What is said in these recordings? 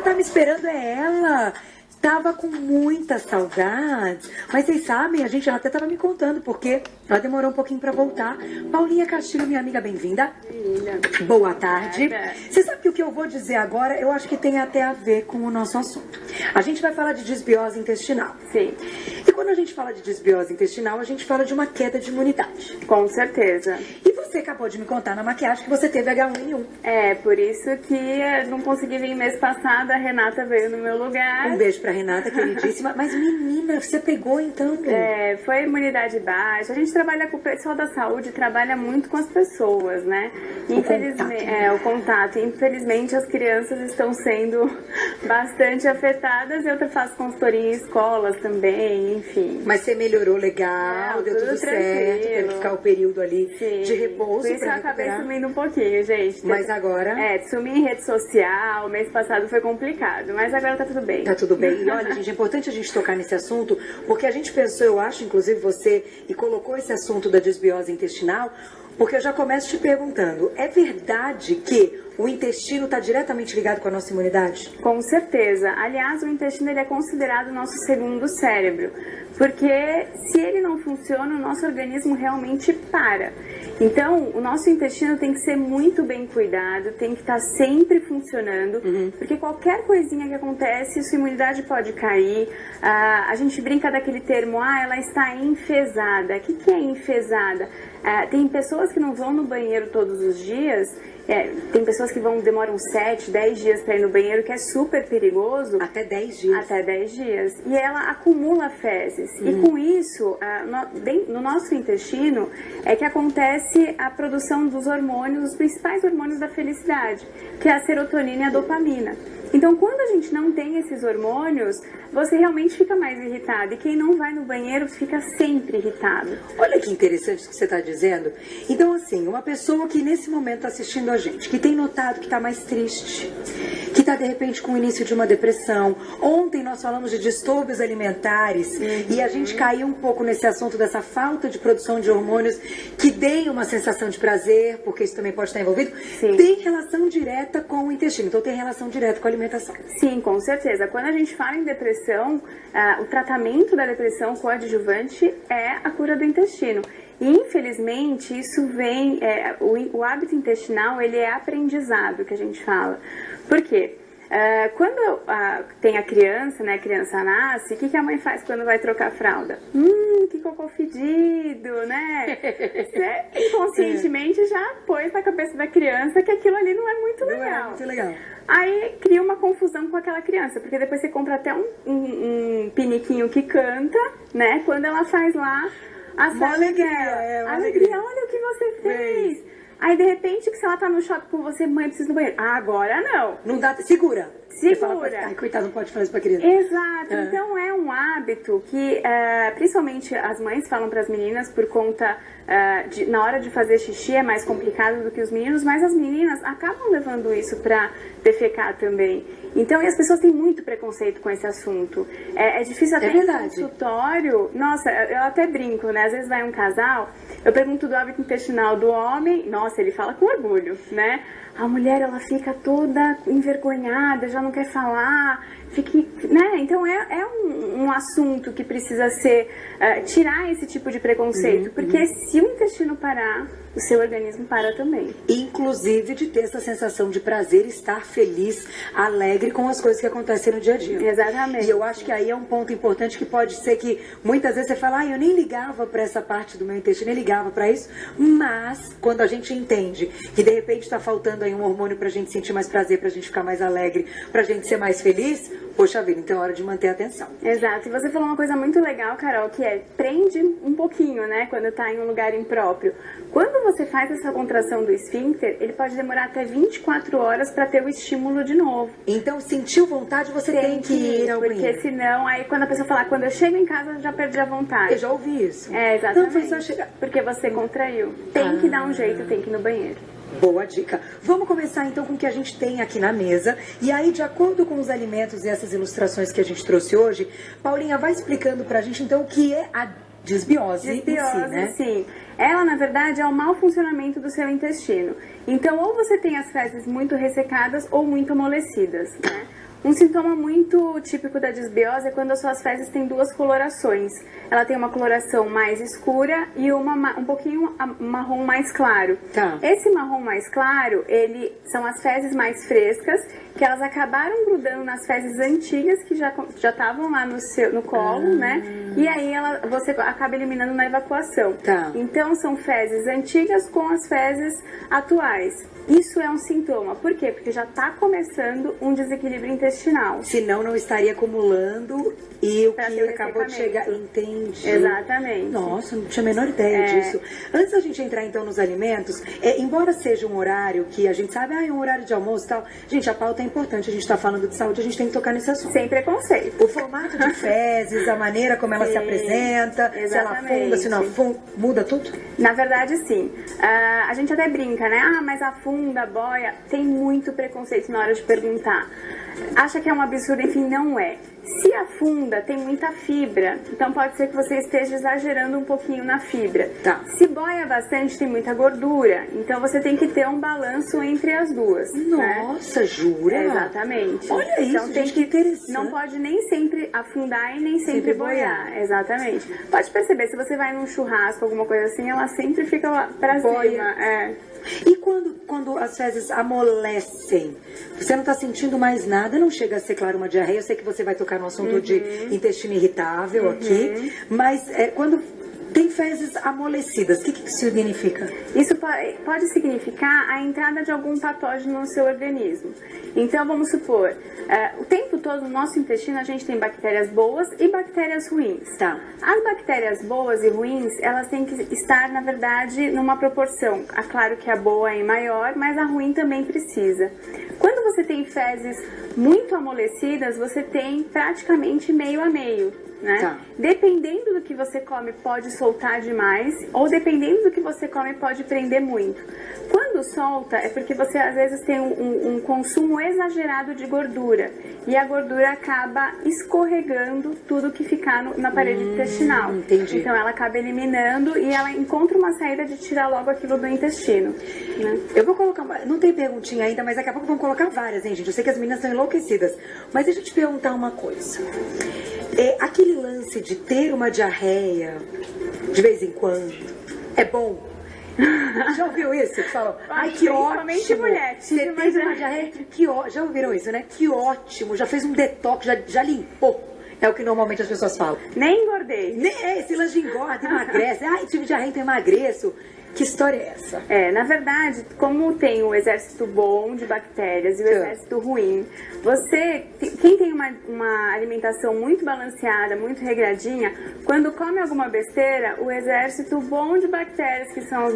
tá me esperando, é ela. Tava com muita saudade. Mas vocês sabem, ela até tava me contando, porque ela demorou um pouquinho pra voltar. Paulinha Castilho, minha amiga, bem-vinda. Boa tarde. Você sabe que o que eu vou dizer agora, eu acho que tem até a ver com o nosso assunto. A gente vai falar de desbiose intestinal. Sim. E quando a gente fala de desbiose intestinal, a gente fala de uma queda de imunidade. Com certeza. E você acabou de me contar na maquiagem que você teve H1N1. É, por isso que eu não consegui vir mês passado, a Renata veio no meu lugar. Um beijo pra Renata, queridíssima. Mas menina, você pegou então? É, foi imunidade baixa. A gente trabalha com o pessoal da saúde, trabalha muito com as pessoas, né? Infelizmente, o contato. Infelizmente, as crianças estão sendo bastante afetadas. Eu faço consultoria em escolas também, enfim. Mas você melhorou legal, deu tudo certo, teve que ficar o período ali de repouso. Por isso eu acabei sumindo um pouquinho, gente. Mas agora? Sumi em rede social, mês passado foi complicado, mas agora tá tudo bem. Tá tudo bem. E olha, gente, é importante a gente tocar nesse assunto, porque a gente pensou, eu acho, inclusive você, e colocou esse assunto da desbiose intestinal, porque eu já começo te perguntando, é verdade que o intestino está diretamente ligado com a nossa imunidade? Com certeza. Aliás, o intestino ele é considerado o nosso segundo cérebro, porque se ele não funciona, o nosso organismo realmente para. Então, o nosso intestino tem que ser muito bem cuidado, tem que estar sempre funcionando, porque qualquer coisinha que acontece, sua imunidade pode cair. A gente brinca daquele termo, ela está enfesada. O que é enfesada? Tem pessoas que não vão no banheiro todos os dias. Tem pessoas que demoram 7, 10 dias para ir no banheiro, que é super perigoso. Até 10 dias. Até 10 dias. E ela acumula fezes. E com isso, no nosso intestino, é que acontece a produção dos hormônios, os principais hormônios da felicidade, que é a serotonina e a dopamina. Então, quando a gente não tem esses hormônios, você realmente fica mais irritado. E quem não vai no banheiro fica sempre irritado. Olha que interessante o que você está dizendo. Então, assim, uma pessoa que nesse momento está assistindo a gente, que tem notado que está mais triste, que está de repente com o início de uma depressão. Ontem nós falamos de distúrbios alimentares e a gente caiu um pouco nesse assunto dessa falta de produção de hormônios que deem uma sensação de prazer, porque isso também pode estar envolvido. Sim. Tem relação direta com o intestino, então tem relação direta com a alimentação. Sim, com certeza. Quando a gente fala em depressão, o tratamento da depressão coadjuvante é a cura do intestino. E, infelizmente, isso vem... o hábito intestinal, ele é aprendizado, que a gente fala. Por quê? Quando tem a criança, né, a criança nasce, o que a mãe faz quando vai trocar a fralda? Que cocô fedido, né? Você inconscientemente já pôs na cabeça da criança que aquilo ali não é muito legal. Não é muito legal. Aí cria uma confusão com aquela criança, porque depois você compra até um piniquinho que canta, né? Quando ela faz lá a alegria, alegria, olha o que você fez. Aí, de repente, que se ela tá no shopping com você, mãe, precisa do banheiro. Agora não. Não dá, segura. Segura. Ai, coitado, não pode fazer isso pra criança. Exato. Então, é um hábito que, principalmente, as mães falam pras meninas por conta... na hora de fazer xixi é mais complicado do que os meninos, mas as meninas acabam levando isso pra defecar também. Então, e as pessoas têm muito preconceito com esse assunto. É difícil até em consultório. Nossa, eu até brinco, né? Às vezes vai um casal, eu pergunto do hábito intestinal do homem, nossa, ele fala com orgulho, né? A mulher, ela fica toda envergonhada, já não quer falar, né? Então é um assunto que precisa ser, tirar esse tipo de preconceito, porque se o intestino parar, o seu organismo para também. Inclusive de ter essa sensação de prazer, estar feliz, alegre com as coisas que acontecem no dia a dia. Exatamente. E eu acho que aí é um ponto importante que pode ser que muitas vezes você fala, eu nem ligava para essa parte do meu intestino, nem ligava para isso, mas quando a gente entende que de repente está faltando aí um hormônio pra gente sentir mais prazer, pra gente ficar mais alegre, pra gente ser mais feliz, poxa vida, então é hora de manter a atenção. Exato, e você falou uma coisa muito legal, Carol, que prende um pouquinho, né, quando tá em um lugar impróprio. Quando você faz essa contração do esfíncter, ele pode demorar até 24 horas para ter o estímulo de novo. Então, sentiu vontade, você tem que ir ao banheiro. Porque senão, aí quando a pessoa falar, quando eu chego em casa, eu já perdi a vontade. Eu já ouvi isso. Exatamente. Não, foi só chegar. Porque você contraiu. Tem que dar um jeito, tem que ir no banheiro. Boa dica. Vamos começar então com o que a gente tem aqui na mesa. E aí, de acordo com os alimentos e essas ilustrações que a gente trouxe hoje, Paulinha, vai explicando pra gente então o que é a desbiose em si, né? Sim. Ela, na verdade, é o mau funcionamento do seu intestino. Então, ou você tem as fezes muito ressecadas ou muito amolecidas, né? Um sintoma muito típico da disbiose é quando as suas fezes têm duas colorações. Ela tem uma coloração mais escura e um pouquinho marrom mais claro. Tá. Esse marrom mais claro, são as fezes mais frescas, que elas acabaram grudando nas fezes antigas que já estavam lá no colo, né? E aí você acaba eliminando na evacuação. Tá. Então são fezes antigas com as fezes atuais. Isso é um sintoma. Por quê? Porque já está começando um desequilíbrio intestinal. Senão não estaria acumulando e o Pra que ter acabou de chegar. Entendi. Exatamente. Nossa, não tinha a menor ideia disso. Antes da gente entrar então nos alimentos, embora seja um horário que a gente sabe, é um horário de almoço e tal, gente, a pauta é importante, a gente está falando de saúde, a gente tem que tocar nesse assunto. Sem preconceito. O formato de fezes, a maneira como ela se apresenta, se ela afunda, se não afunda, muda tudo? Na verdade, sim. A gente até brinca, né? Mas afunda, boia. Tem muito preconceito na hora de perguntar. Acha que é um absurdo, enfim, não é. Se afunda, tem muita fibra, então pode ser que você esteja exagerando um pouquinho na fibra. Tá. Se boia bastante, tem muita gordura, então você tem que ter um balanço entre as duas. Nossa, né? jura? Exatamente. Olha isso, então, tem gente, que interessante. Não pode nem sempre afundar e nem sempre boiar. Exatamente. Pode perceber, se você vai num churrasco, alguma coisa assim, ela sempre fica lá pra cima. E quando as fezes amolecem, você não está sentindo mais nada, não chega a ser, claro, uma diarreia. Eu sei que você vai tocar no assunto de intestino irritável aqui, mas quando tem fezes amolecidas, o que isso significa? Isso pode significar a entrada de algum patógeno no seu organismo. Então, vamos supor, o tempo todo no nosso intestino a gente tem bactérias boas e bactérias ruins. Tá. As bactérias boas e ruins, elas têm que estar, na verdade, numa proporção. Claro que a boa é maior, mas a ruim também precisa. Quando você tem fezes muito amolecidas, você tem praticamente meio a meio. Né? Tá. Dependendo do que você come, pode soltar demais, ou dependendo do que você come, pode prender muito. Quando solta, é porque você às vezes tem um consumo exagerado de gordura, e a gordura acaba escorregando tudo que ficar na parede intestinal. Entendi. Então ela acaba eliminando e ela encontra uma saída de tirar logo aquilo do intestino. Né? Eu vou colocar, não tem perguntinha ainda, mas daqui a pouco vamos colocar várias, hein, gente? Eu sei que as meninas estão enlouquecidas, mas deixa eu te perguntar uma coisa. Aquele lance de ter uma diarreia de vez em quando é bom? Já ouviu isso? Que falam, ai, que Principalmente ótimo. mulher, Você teve uma diarreia, já ouviram isso, né? Que ótimo, já fez um detox, já limpou. É o que normalmente as pessoas falam. Nem engordei. Esse lance de engorda, emagrece. Ai, tive diarreia, então emagreço. Que história é essa? Na verdade, como tem o exército bom de bactérias e o exército ruim, quem tem uma alimentação muito balanceada, muito regradinha, quando come alguma besteira, o exército bom de bactérias, que são as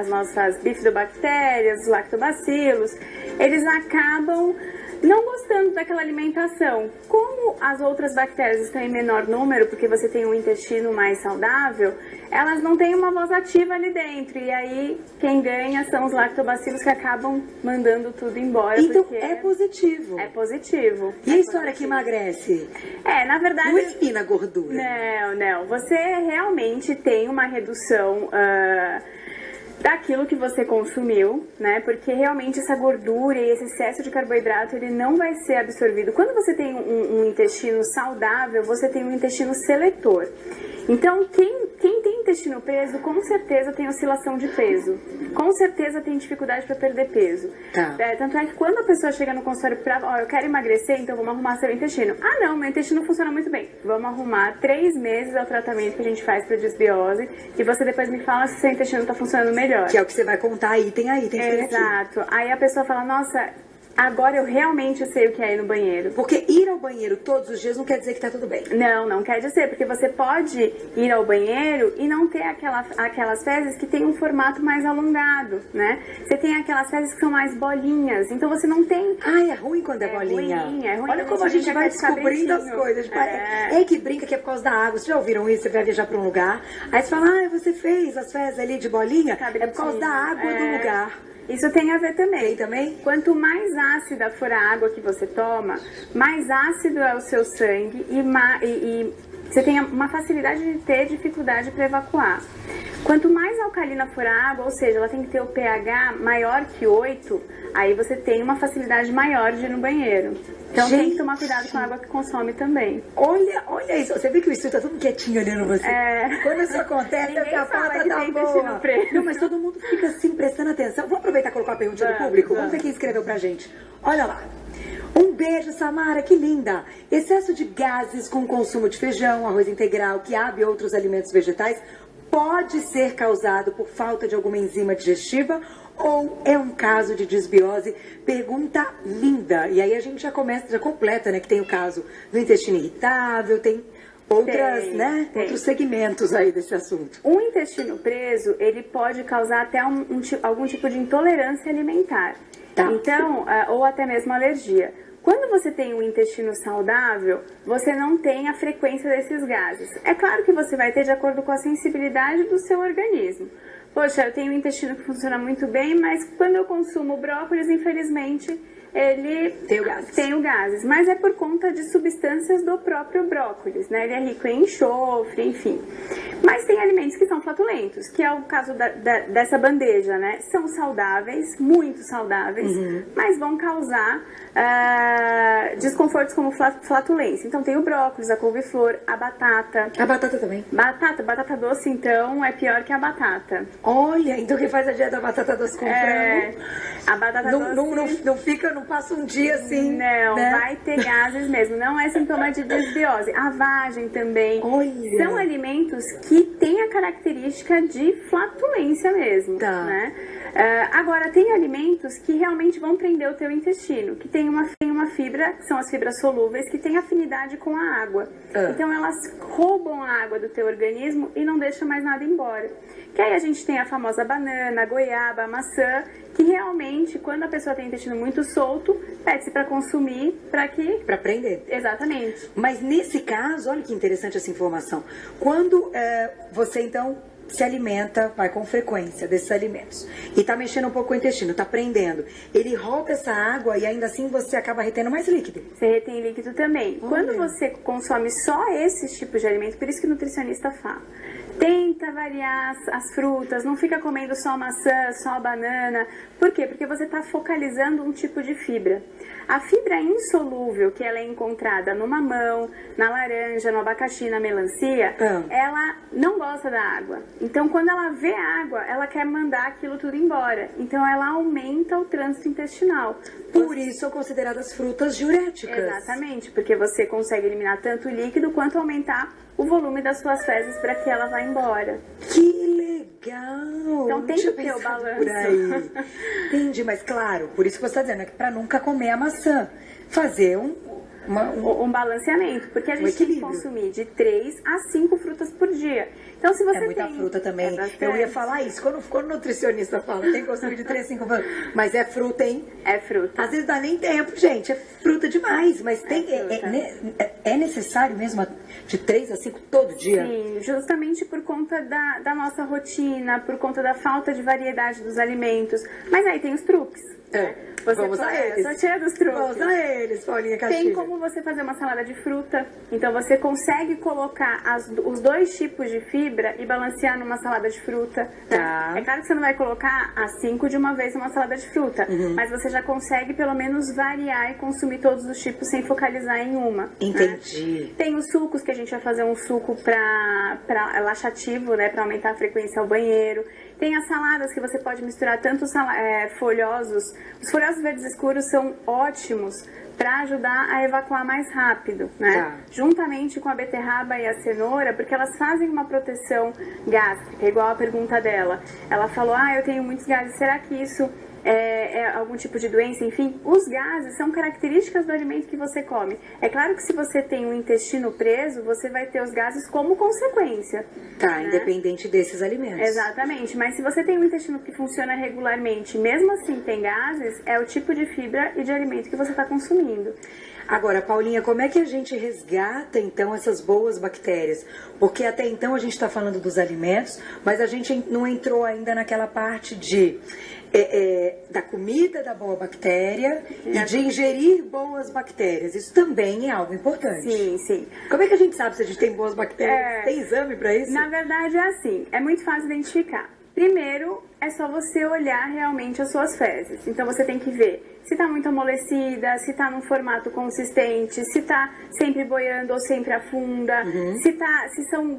nossas bifidobactérias, os lactobacilos, eles acabam não gostando daquela alimentação. Como as outras bactérias estão em menor número, porque você tem um intestino mais saudável, elas não têm uma voz ativa ali dentro. E aí, quem ganha são os lactobacilos, que acabam mandando tudo embora. Então, porque é positivo. É positivo. E a história que emagrece? Na verdade... Não elimina gordura. Não. Você realmente tem uma redução... daquilo que você consumiu, né? Porque realmente essa gordura e esse excesso de carboidrato, ele não vai ser absorvido. Quando você tem um intestino saudável, você tem um intestino seletor. Então, quem tem intestino preso, com certeza tem oscilação de peso. Com certeza tem dificuldade para perder peso. Tá. Tanto é que quando a pessoa chega no consultório eu quero emagrecer, então vamos arrumar seu intestino. Não, meu intestino funciona muito bem. Vamos arrumar 3 meses ao tratamento que a gente faz para disbiose e você depois me fala se seu intestino está funcionando melhor. Que é o que você vai contar, item a item. Exato. Aí a pessoa fala, nossa, agora eu realmente sei o que é ir no banheiro. Porque ir ao banheiro todos os dias não quer dizer que tá tudo bem. Não quer dizer, porque você pode ir ao banheiro e não ter aquelas fezes que tem um formato mais alongado, né? Você tem aquelas fezes que são mais bolinhas, então você não tem... É ruim quando é bolinha. É ruim. Olha como a gente vai descobrindo as coisas. Que brinca que é por causa da água. Vocês já ouviram isso? Você vai viajar pra um lugar, aí você fala, você fez as fezes ali de bolinha? É por causa da água do lugar. Isso tem a ver também. Tem também? Quanto mais ácida for a água que você toma, mais ácido é o seu sangue e você tem uma facilidade de ter dificuldade para evacuar. Quanto mais alcalina for a água, ou seja, ela tem que ter o pH maior que 8, aí você tem uma facilidade maior de ir no banheiro. Então tem que tomar cuidado com a água que consome também. Olha isso. Você vê que o estúdio tá todo quietinho olhando você. Quando isso acontece, a pauta tá boa. Não, mas todo mundo fica assim, prestando atenção. Vamos aproveitar e colocar a pergunta do público? Vamos ver quem escreveu pra gente. Olha lá. Um beijo, Samara, que linda! Excesso de gases com o consumo de feijão, arroz integral, quiabo e outros alimentos vegetais pode ser causado por falta de alguma enzima digestiva ou é um caso de desbiose? Pergunta linda. E aí a gente já completa, né? Que tem o caso do intestino irritável, tem outros segmentos aí desse assunto. Um intestino preso, ele pode causar até algum tipo de intolerância alimentar. Tá. Então, ou até mesmo alergia. Quando você tem um intestino saudável, você não tem a frequência desses gases. É claro que você vai ter de acordo com a sensibilidade do seu organismo. Poxa, eu tenho um intestino que funciona muito bem, mas quando eu consumo brócolis, infelizmente, ele tem o gases. Mas é por conta de substâncias do próprio brócolis, né? Ele é rico em enxofre, enfim. Mas tem alimentos que são flatulentos, que é o caso dessa bandeja, né? São saudáveis, muito saudáveis, mas vão causar desconfortos como flatulência. Então tem o brócolis, a couve-flor, a batata. A batata também? Batata doce, então, é pior que a batata. Olha, então quem faz a dieta da batata doce com frango... A batata doce... Não passa um dia assim, não, né? Vai ter gases mesmo. Não é sintoma de desbiose. A vagem também. Olha. São alimentos que têm a característica de flatulência mesmo, tá. Né? Agora, tem alimentos que realmente vão prender o teu intestino, que tem uma fibra, que são as fibras solúveis, que tem afinidade com a água. Então, elas roubam a água do teu organismo e não deixam mais nada embora. Que aí a gente tem a famosa banana, a goiaba, a maçã, que realmente, quando a pessoa tem o intestino muito solto, pede-se para consumir, para prender. Exatamente. Mas nesse caso, olha que interessante essa informação. Quando você, então, se alimenta, vai com frequência desses alimentos, e tá mexendo um pouco com o intestino, tá prendendo, ele rouba essa água e ainda assim você acaba retendo mais líquido. Você retém líquido também. Quando você consome só esses tipos de alimentos, por isso que o nutricionista fala, tenta variar as frutas, não fica comendo só maçã, só banana. Por quê? Porque você está focalizando um tipo de fibra. A fibra insolúvel, que ela é encontrada no mamão, na laranja, no abacaxi, na melancia, ela não gosta da água. Então, quando ela vê água, ela quer mandar aquilo tudo embora. Então, ela aumenta o trânsito intestinal. Por isso são consideradas frutas diuréticas. Exatamente, porque você consegue eliminar tanto o líquido quanto aumentar o volume das suas fezes para que ela vá embora. Que legal! Então tem que ter o balanço. Por aí. Entendi, mas claro, por isso que você está dizendo, é que para nunca comer a maçã, fazer um balanceamento, porque a gente tem que consumir de 3 a 5 frutas por dia. Então, se você muita fruta também. Eu ia falar isso, quando o nutricionista fala, tem que consumir de 3 a 5 frutas. Mas é fruta, hein? É fruta. Às vezes dá nem tempo, gente. É fruta demais. Mas é necessário mesmo de 3 a 5 todo dia? Sim, justamente por conta da nossa rotina, por conta da falta de variedade dos alimentos. Mas aí tem os truques. Vamos a eles. Sou cheia dos truques. Vamos a eles, Paulinha Castilho. Tem como você fazer uma salada de fruta. Então você consegue colocar os dois tipos de fibra e balancear numa salada de fruta. Tá. É claro que você não vai colocar as 5 de uma vez numa salada de fruta. Mas você já consegue pelo menos variar e consumir todos os tipos sem focalizar em uma. Entendi. Né? Tem os sucos, que a gente vai fazer um suco para laxativo, né? Para aumentar a frequência ao banheiro. Tem as saladas que você pode misturar tanto folhosos. Os folhosos verdes escuros são ótimos para ajudar a evacuar mais rápido, né? Tá. Juntamente com a beterraba e a cenoura, porque elas fazem uma proteção gástrica, igual a pergunta dela. Ela falou, eu tenho muitos gases, será que isso é algum tipo de doença? Enfim, os gases são características do alimento que você come. É claro que se você tem um intestino preso, você vai ter os gases como consequência. Tá, né? Independente desses alimentos. Exatamente, mas se você tem um intestino que funciona regularmente, mesmo assim tem gases, é o tipo de fibra e de alimento que você está consumindo. Agora, Paulinha, como é que a gente resgata, então, essas boas bactérias? Porque até então a gente está falando dos alimentos, mas a gente não entrou ainda naquela parte da comida da boa bactéria e de ingerir boas bactérias. Isso também é algo importante. Sim, sim. Como é que a gente sabe se a gente tem boas bactérias? Tem exame para isso? Na verdade é assim, é muito fácil identificar. Primeiro, é só você olhar realmente as suas fezes. Então, você tem que ver se está muito amolecida, se está num formato consistente, se está sempre boiando ou sempre afunda, se são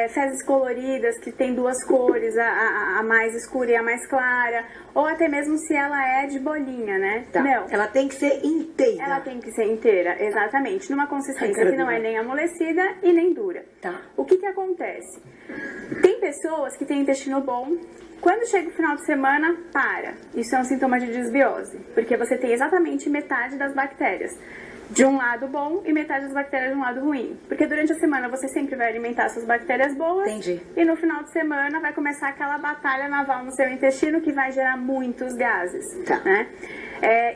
fezes coloridas, que tem duas cores, a mais escura e a mais clara, ou até mesmo se ela é de bolinha, né? Tá. Não. Ela tem que ser inteira. Ela tem que ser inteira, exatamente. Numa consistência que não é nem amolecida e nem dura. Tá. O que acontece? Tem pessoas que têm intestino bom. Quando chega o final de semana, para. Isso é um sintoma de desbiose, porque você tem exatamente metade das bactérias de um lado bom e metade das bactérias de um lado ruim. Porque durante a semana você sempre vai alimentar suas bactérias boas. Entendi. E no final de semana vai começar aquela batalha naval no seu intestino que vai gerar muitos gases. Tá. Né?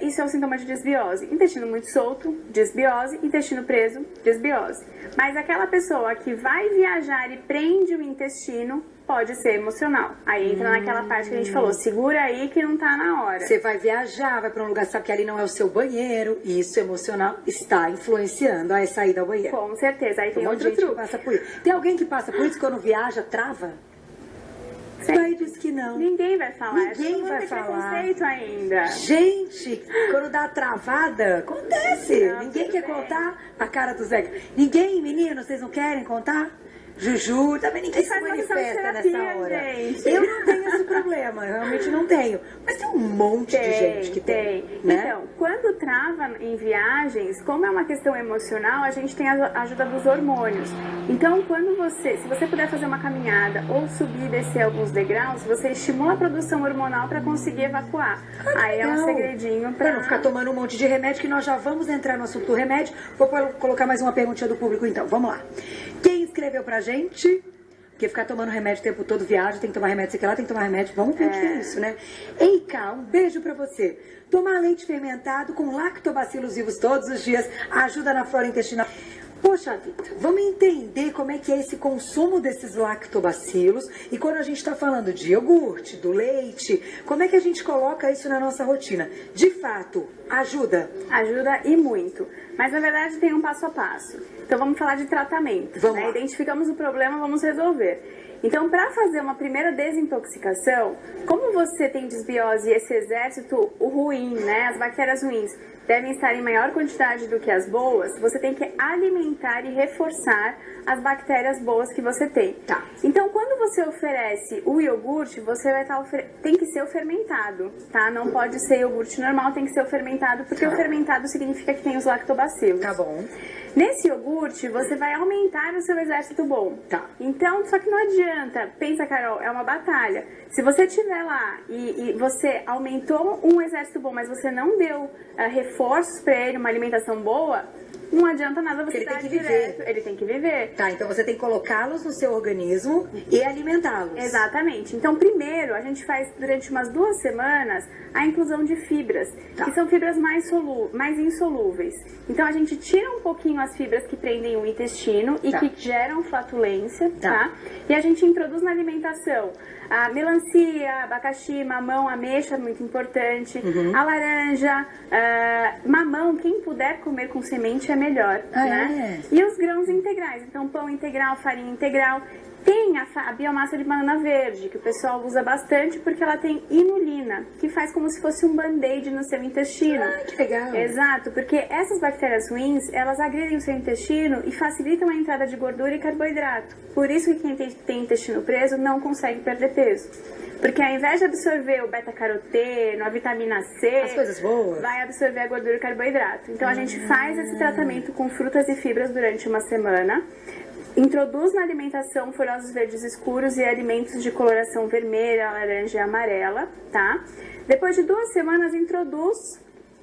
Isso é um sintoma de desbiose. Intestino muito solto, desbiose. Intestino preso, desbiose. Mas aquela pessoa que vai viajar e prende o intestino pode ser emocional. Aí entra naquela parte que a gente falou, segura aí que não tá na hora. Você vai viajar, vai pra um lugar, sabe que ali não é o seu banheiro, e isso emocional está influenciando a sair do banheiro. Com certeza. Aí tem Tem outro gente que truque. passa por isso. Tem alguém que passa por isso quando viaja, trava? Sim. Aí diz que não. Ninguém vai falar. Ninguém Todo mundo vai tem falar. preconceito ainda. Gente, quando dá travada, acontece. Não, Ninguém tudo quer bem. contar a cara do Zeca. Ninguém, menino, vocês não querem contar? Juju, também ninguém se Faz uma sessão de manifesta terapia, nessa hora. gente. Eu não tenho esse problema, eu realmente não tenho. Mas tem um monte de gente que tem. Né? Então, quando trava em viagens, como é uma questão emocional, a gente tem a ajuda dos hormônios. Então, se você puder fazer uma caminhada ou subir e descer alguns degraus, você estimula a produção hormonal para conseguir evacuar. Aí é um Legal. segredinho Pra não ficar tomando um monte de remédio, que nós já vamos entrar no assunto do remédio. Vou colocar mais uma perguntinha do público então, vamos lá. Quem escreveu pra gente? Porque ficar tomando remédio o tempo todo, viagem, tem que tomar remédio, sei que lá, tem que tomar remédio, vamos ver o que é isso, né? Eica, um beijo pra você. Tomar leite fermentado com lactobacilos vivos todos os dias ajuda na flora intestinal. Poxa vida, vamos entender como é que é esse consumo desses lactobacilos e quando a gente está falando de iogurte, do leite, como é que a gente coloca isso na nossa rotina? De fato, ajuda? Ajuda e muito. Mas na verdade tem um passo a passo. Então vamos falar de tratamento. Vamos né? lá. Identificamos o problema, vamos resolver. Então, para fazer uma primeira desintoxicação, como você tem desbiose e esse exército ruim, né, as bactérias ruins, devem estar em maior quantidade do que as boas, você tem que alimentar e reforçar as bactérias boas que você tem. Tá. Então, quando você oferece o iogurte, você vai estar tem que ser o fermentado, tá? Não pode ser iogurte normal, tem que ser o fermentado, porque o fermentado significa que tem os lactobacilos. Tá bom. Nesse iogurte, você vai aumentar o seu exército bom. Tá. Então, só que não adianta. Pensa, Carol, é uma batalha. Se você estiver lá e você aumentou um exército bom, mas você não deu reforços para ele, uma alimentação boa, não adianta nada você Ele dar tem que viver. direto. Ele tem que viver. Tá, então você tem que colocá-los no seu organismo e alimentá-los. Exatamente. Então, primeiro, a gente faz durante umas 2 semanas a inclusão de fibras, Tá. que são fibras mais insolúveis. Então, a gente tira um pouquinho as fibras que prendem o intestino e Tá. que geram flatulência, Tá. tá? E a gente introduz na alimentação a melancia, abacaxi, mamão, ameixa, muito importante, a laranja, mamão, quem puder comer com semente é melhor, Ah, né? E os grãos integrais, então pão integral, farinha integral. Tem a biomassa de banana verde, que o pessoal usa bastante porque ela tem inulina, que faz como se fosse um band-aid no seu intestino. Ah, que legal. Exato, porque essas bactérias ruins, elas agridem o seu intestino e facilitam a entrada de gordura e carboidrato. Por isso que quem tem intestino preso não consegue perder peso. Porque ao invés de absorver o beta-caroteno, a vitamina C, As coisas boas. vai absorver a gordura e o carboidrato. Então a gente faz esse tratamento com frutas e fibras durante uma semana. Introduz na alimentação folhosos verdes escuros e alimentos de coloração vermelha, laranja e amarela, tá? Depois de 2 semanas, introduz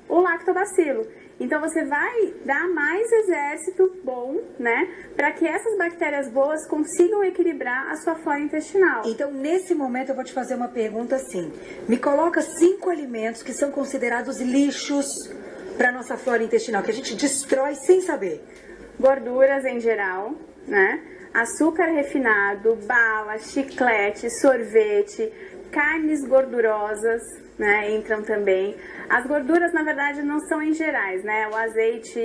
o lactobacilo. Então, você vai dar mais exército bom, né? Para que essas bactérias boas consigam equilibrar a sua flora intestinal. Então, nesse momento, eu vou te fazer uma pergunta assim. Me coloca 5 alimentos que são considerados lixos para nossa flora intestinal, que a gente destrói sem saber. Gorduras em geral, né? Açúcar refinado, bala, chiclete, sorvete, carnes gordurosas, né, entram também. As gorduras, na verdade, não são em gerais, né? O azeite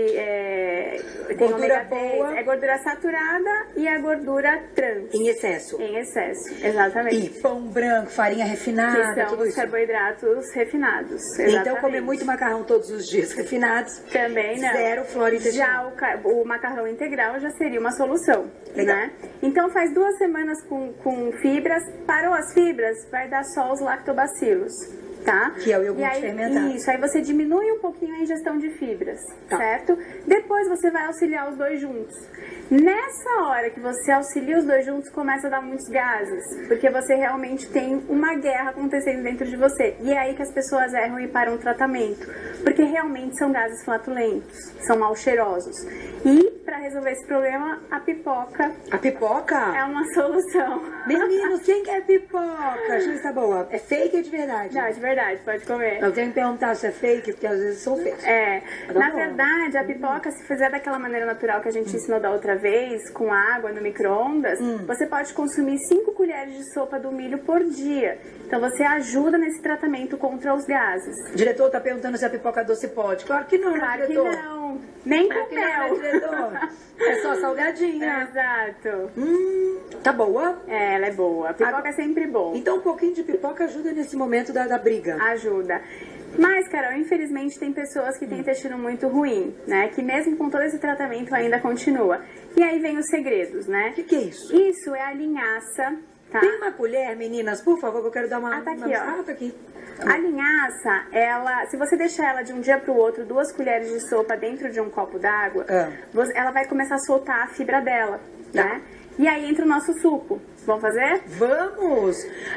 tem Gordura ômega 3, boa. é gordura saturada e a gordura trans. Em excesso. Em excesso, exatamente. E pão branco, farinha refinada, Que são tudo os isso. carboidratos refinados. Então Exatamente. comer muito macarrão todos os dias refinados. Também não. Zero flora intestinal. Já o macarrão integral já seria uma solução, Legal. né? Então faz 2 semanas com fibras, parou as fibras, vai dar só os lactobacilos, tá? Que é o iogurte E aí, fermentado. Isso, aí você diminui um pouquinho a ingestão de fibras, Tá. certo? Depois você vai auxiliar os dois juntos. Nessa hora que você auxilia os dois juntos, começa a dar muitos gases, porque você realmente tem uma guerra acontecendo dentro de você. E é aí que as pessoas erram e param o tratamento, porque realmente são gases flatulentos, são mal cheirosos. E para resolver esse problema, a pipoca A pipoca? é uma solução. Meninos, quem quer pipoca? Deixa eu ver se tá boa. É fake ou de verdade? Não, de verdade, pode comer. Eu tenho que perguntar se é fake, porque às vezes são fakes. É, Tá na bom. verdade, a pipoca, se fizer daquela maneira natural que a gente ensinou da outra vez, com água no micro-ondas, você pode consumir 5 colheres de sopa do milho por dia. Então você ajuda nesse tratamento contra os gases. O diretor tá perguntando se a pipoca doce pode. Claro que não, Claro né, que diretor? não. Nem Claro com que não, né, mel. diretor? É só salgadinha. Exato. Tá boa? É, ela é boa. A pipoca é sempre bom. Então um pouquinho de pipoca ajuda nesse momento da briga. Ajuda. Mas, Carol, infelizmente tem pessoas que têm intestino muito ruim, né? Que mesmo com todo esse tratamento ainda continua. E aí vem os segredos, né? O que é isso? Isso é a linhaça, tá? Tem uma colher, meninas, por favor, que eu quero dar uma... Ah, tá aqui, uma... ó. Ah, tá aqui. A linhaça, ela, se você deixar ela de um dia para o outro, 2 colheres de sopa dentro de um copo d'água, ela vai começar a soltar a fibra dela, né? E aí entra o nosso suco. Vamos fazer? Vamos!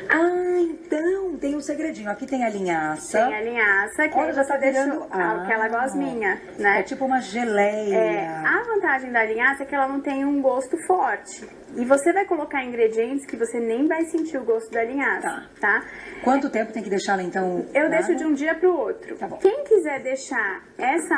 Ah, então tem um segredinho. Aqui tem a linhaça. Tem a linhaça, que Olha, aí já você tá deixa virando... aquela gosminha, né? É tipo uma geleia. É, a vantagem da linhaça é que ela não tem um gosto forte. E você vai colocar ingredientes que você nem vai sentir o gosto da linhaça, tá? Quanto tempo tem que deixá-la, então? Eu na deixo água? de um dia pro outro. Tá bom. Quem quiser deixar essa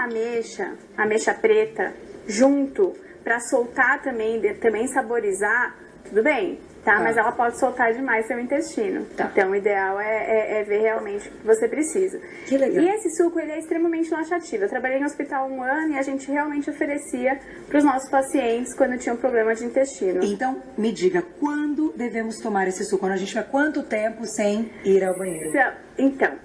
ameixa preta, junto, pra soltar também, também saborizar, tudo bem, tá? Tá. Mas ela pode soltar demais seu intestino. Tá. Então, o ideal é ver realmente o que você precisa. Que legal. E esse suco, ele é extremamente laxativo. Eu trabalhei em hospital 1 ano e a gente realmente oferecia pros nossos pacientes quando tinham problema de intestino. Então, me diga, quando devemos tomar esse suco? Quando a gente vai quanto tempo sem ir ao banheiro? Então,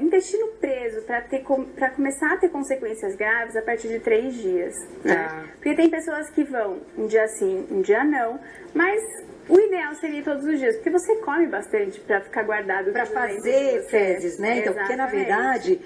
intestino preso para começar a ter consequências graves a partir de 3 dias, né? Tá. Porque tem pessoas que vão um dia sim, um dia não, mas o ideal seria todos os dias, porque você come bastante para ficar guardado Para tudo dentro de fazer você. fezes, né? Então, porque na Exatamente. verdade,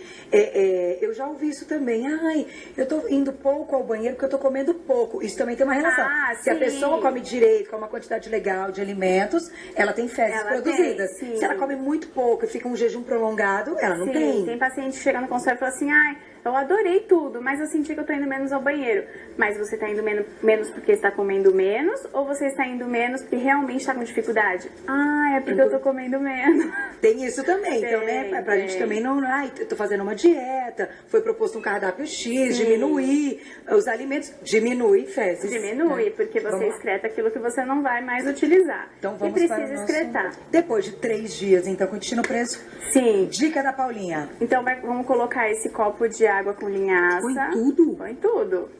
eu já ouvi isso também. Ai, eu tô indo pouco ao banheiro porque eu tô comendo pouco. Isso também tem uma relação. Ah, Se a sim. pessoa come direito, com uma quantidade legal de alimentos, ela tem fezes Ela produzidas. tem, sim. Se ela come muito pouco e fica um jejum prolongado, ela não Sim, tem paciente que chega no consultório e fala assim, ai, eu adorei tudo, mas eu senti que eu tô indo menos ao banheiro. Mas você tá indo menos porque está comendo menos, ou você está indo menos porque realmente está com dificuldade? Ah, é porque eu tô comendo menos. Tem isso também, então, Tem, né? Pra gente tem. também não. Ai, eu tô fazendo uma dieta, foi proposto um cardápio X, diminuir os alimentos, diminui fezes. Diminui, né? porque você Vamos lá. excreta aquilo que você não vai mais utilizar. Então vamos e para precisa o nosso... excretar. Depois de 3 dias, então, com o intestino preso. Sim. Dica da Paulinha. Então vamos colocar esse copo de água com linhaça. Põe tudo? Põe tudo.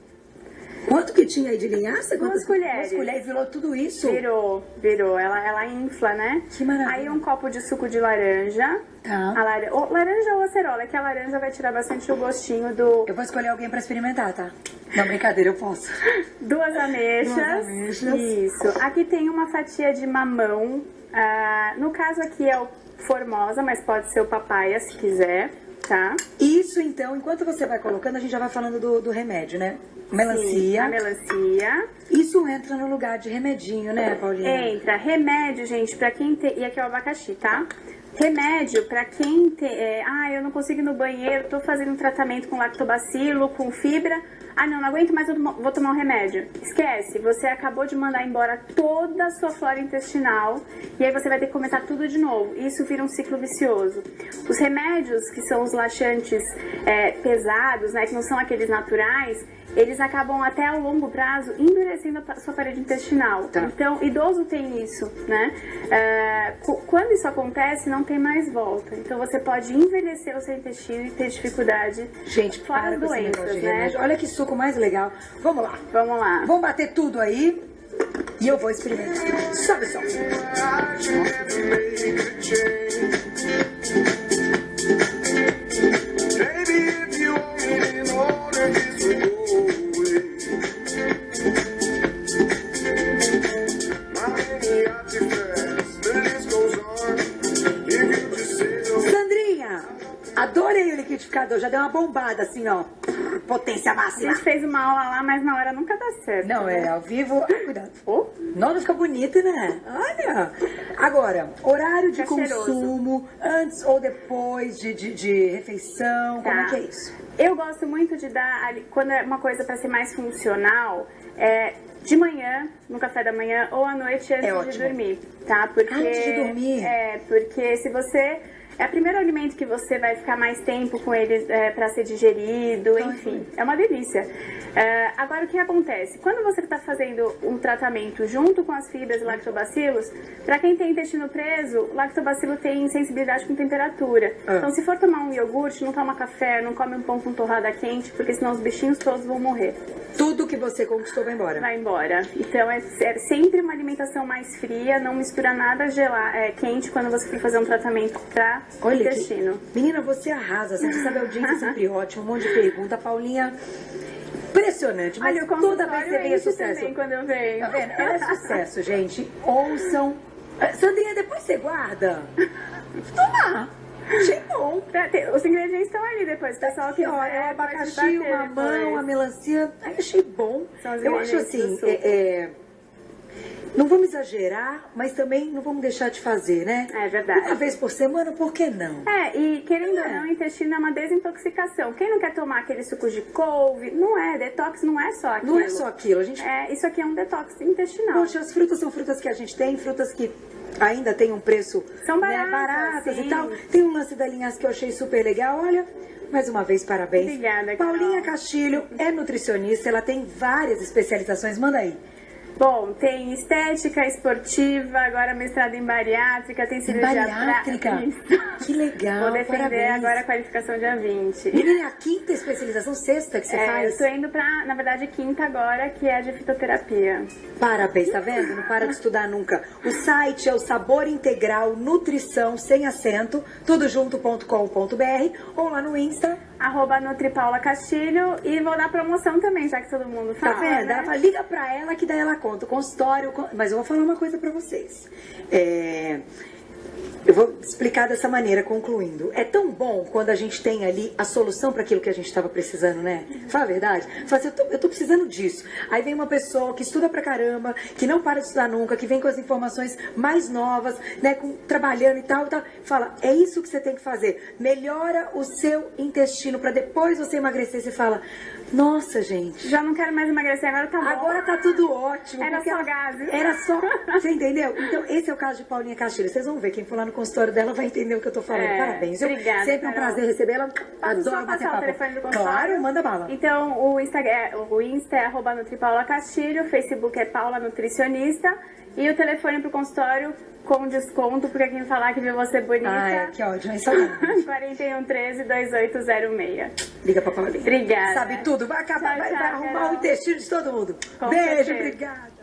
Quanto que tinha aí de linhaça? 2 colheres. 2 colheres, virou tudo isso? Virou. Ela infla, né? Que maravilha. Aí um copo de suco de laranja. Tá. Laranja ou acerola, é que a laranja vai tirar bastante o gostinho do... Eu vou escolher alguém pra experimentar, tá? Não, brincadeira, eu posso. 2 ameixas. 2 ameixas. Isso. Aqui tem uma fatia de mamão. No caso aqui é o Formosa, mas pode ser o papaya se quiser, tá? Isso, então, enquanto você vai colocando, a gente já vai falando do remédio, né? Melancia. Sim, a melancia. Isso entra no lugar de remedinho, né, Paulinha? Entra. Remédio, gente, pra quem tem... E aqui é o abacaxi, tá? Remédio pra quem tem... eu não consigo ir no banheiro, tô fazendo um tratamento com lactobacilo, com fibra. Ah, não aguento mais, eu vou tomar um remédio. Esquece, você acabou de mandar embora toda a sua flora intestinal e aí você vai ter que começar tudo de novo. Isso vira um ciclo vicioso. Os remédios, que são os laxantes pesados, né, que não são aqueles naturais, eles acabam até a longo prazo endurecendo a sua parede intestinal. Tá. Então, idoso tem isso, né? Quando isso acontece, não tem mais volta. Então, você pode envelhecer o seu intestino e ter dificuldade. Gente, fora para as com esse negócio doenças, de né? remédio. Olha que suco mais legal. Vamos lá. Vamos lá. Vamos bater tudo aí e eu vou experimentar. Sobe o som. Sandrinha, adorei o liquidificador. Já deu uma bombada assim, ó. Potência A máxima. gente fez uma aula lá, mas na hora nunca dá certo. Não, é ao vivo. Ah, cuidado. Oh, Não fica bonito, né? Olha. Agora, horário de Tá cheiroso. consumo, antes ou depois de refeição, como Tá. é que é isso? Eu gosto muito de dar, quando é uma coisa para ser mais funcional, de manhã, no café da manhã, ou à noite antes de ótimo. dormir, tá? Porque, Antes de dormir? Porque se você... É o primeiro alimento que você vai ficar mais tempo com ele para ser digerido, enfim, é uma delícia. Agora, o que acontece? Quando você está fazendo um tratamento junto com as fibras e lactobacilos, para quem tem intestino preso, lactobacilo tem sensibilidade com temperatura. Então, se for tomar um iogurte, não toma café, não come um pão com torrada quente, porque senão os bichinhos todos vão morrer. Tudo que você conquistou vai embora. Vai embora. Então, é sempre uma alimentação mais fria, não mistura nada quente quando você for fazer um tratamento para Olha intestino. Menina, você arrasa. Você sabe, a audiência é sempre ótima. Um monte de pergunta. Paulinha, impressionante. Mas Olha, o toda vez que você vem é enche sucesso. também quando eu venho. Tá vendo? Ela é sucesso, gente. Ouçam. Sandrinha, depois você guarda. Toma. Achei bom. Os ingredientes estão ali depois, pessoal. Aqui, ó, é o abacaxi, o mamão, a melancia. Ai, achei bom. São os Eu acho ingredientes do assim, não vamos exagerar, mas também não vamos deixar de fazer, né? É verdade. Uma vez por semana, por que não? E querendo ou não, o intestino é uma desintoxicação. Quem não quer tomar aquele suco de couve, não é. Detox não é só aquilo. Não é só aquilo, a gente... Isso aqui é um detox intestinal. Poxa, as frutas são frutas que a gente tem, frutas que ainda tem um preço... São né, baratas, e sim. tal. Tem um lance da linhas que eu achei super legal, olha... Mais uma vez, parabéns. Obrigada, Carol. Paulinha Castilho é nutricionista, ela tem várias especializações. Manda aí. Bom, tem estética esportiva, agora mestrado em bariátrica, tem cirurgia Bariátrica? Isso. Que legal, Vou defender parabéns. agora a qualificação dia 20. Menina, é a quinta especialização, sexta que você faz? Eu tô indo pra, na verdade, quinta agora, que é a de fitoterapia. Parabéns, tá vendo? Não para de estudar nunca. O site é o Sabor Integral Nutrição, sem acento, tudojunto.com.br ou lá no Insta. @NutriPaulaCastilho, e vou dar promoção também, já que todo mundo fala, Tá vendo? né? Ela fala, liga pra ela que daí ela conta. O consultório. Mas eu vou falar uma coisa pra vocês. Eu vou explicar dessa maneira, concluindo. É tão bom quando a gente tem ali a solução para aquilo que a gente estava precisando, né? Fala a verdade. Fala assim, eu tô precisando disso. Aí vem uma pessoa que estuda pra caramba, que não para de estudar nunca, que vem com as informações mais novas, né? Trabalhando e tal. Fala, é isso que você tem que fazer. Melhora o seu intestino para depois você emagrecer. Você fala, nossa, gente. Já não quero mais emagrecer, agora tá bom. Agora tá tudo ótimo. Era porque só gases. Era só. Você entendeu? Então, esse é o caso de Paulinha Castilho. Vocês vão ver, quem for lá no consultório dela vai entender o que eu tô falando. Parabéns. Obrigada, Sempre um Carol. prazer recebê-la. Posso só Adoro bater passar o papo. telefone do consultório? Claro, manda bala. Então, o Insta é @NutriPaulaCastilho, o Facebook é Paula Nutricionista, e o telefone pro consultório com desconto, porque quem falar que viu você bonita... Que ódio, é saudável. 4113-2806. Liga pra Paulinha. Obrigada. Sabe tudo, vai acabar, Tchau, vai tchau, arrumar Carol. o intestino de todo mundo. Com Beijo, certeza. obrigada.